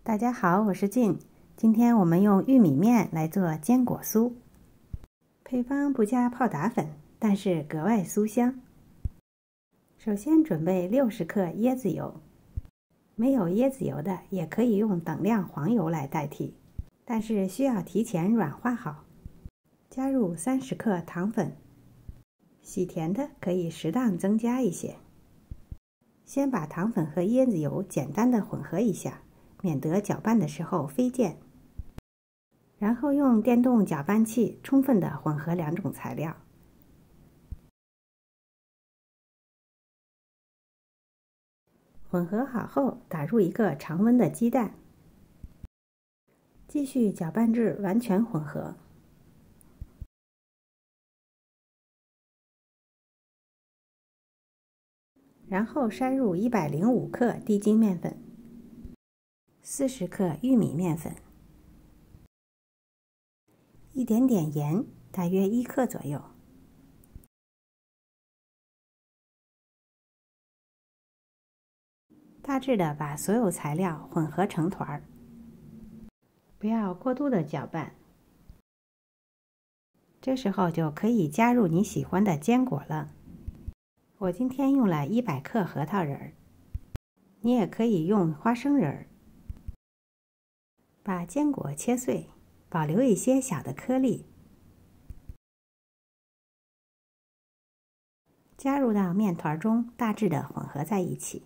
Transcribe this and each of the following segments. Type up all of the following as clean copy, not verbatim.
大家好，我是静。今天我们用玉米面来做坚果酥，配方不加泡打粉，但是格外酥香。首先准备60克椰子油，没有椰子油的也可以用等量黄油来代替，但是需要提前软化好。加入30克糖粉，喜甜的可以适当增加一些。先把糖粉和椰子油简单的混合一下，免得搅拌的时候飞溅。然后用电动搅拌器充分的混合两种材料。混合好后，打入一个常温的鸡蛋，继续搅拌至完全混合。然后筛入105克低筋面粉、40克玉米面粉、一点点盐，大约1克左右。大致的把所有材料混合成团儿，不要过度的搅拌。这时候就可以加入你喜欢的坚果了。我今天用了100克核桃仁儿，你也可以用花生仁儿。把坚果切碎，保留一些小的颗粒，加入到面团中，大致的混合在一起。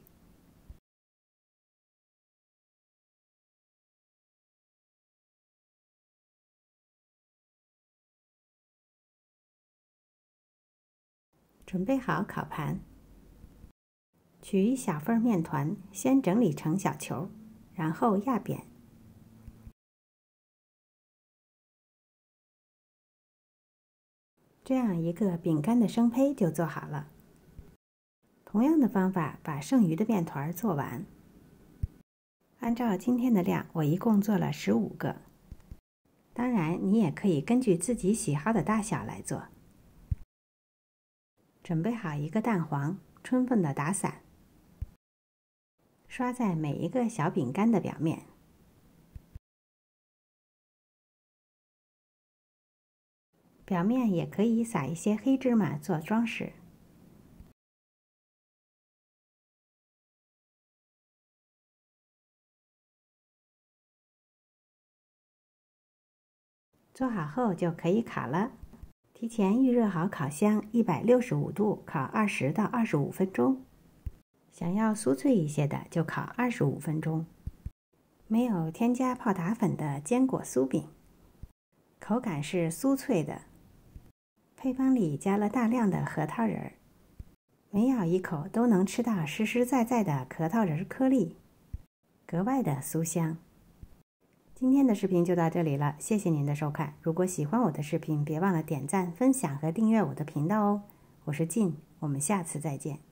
准备好烤盘，取一小份面团，先整理成小球，然后压扁。这样一个饼干的生胚就做好了。同样的方法把剩余的面团做完。按照今天的量，我一共做了15个。当然，你也可以根据自己喜好的大小来做。准备好一个蛋黄，充分的打散，刷在每一个小饼干的表面。表面也可以撒一些黑芝麻做装饰。做好后就可以烤了。提前预热好烤箱，165度烤20到25分钟。想要酥脆一些的，就烤25分钟。没有添加泡打粉的坚果酥饼，口感是酥脆的。配方里加了大量的核桃仁儿，每咬一口都能吃到实实在在的核桃仁颗粒，格外的酥香。今天的视频就到这里了，谢谢您的收看。如果喜欢我的视频，别忘了点赞、分享和订阅我的频道哦。我是静，我们下次再见。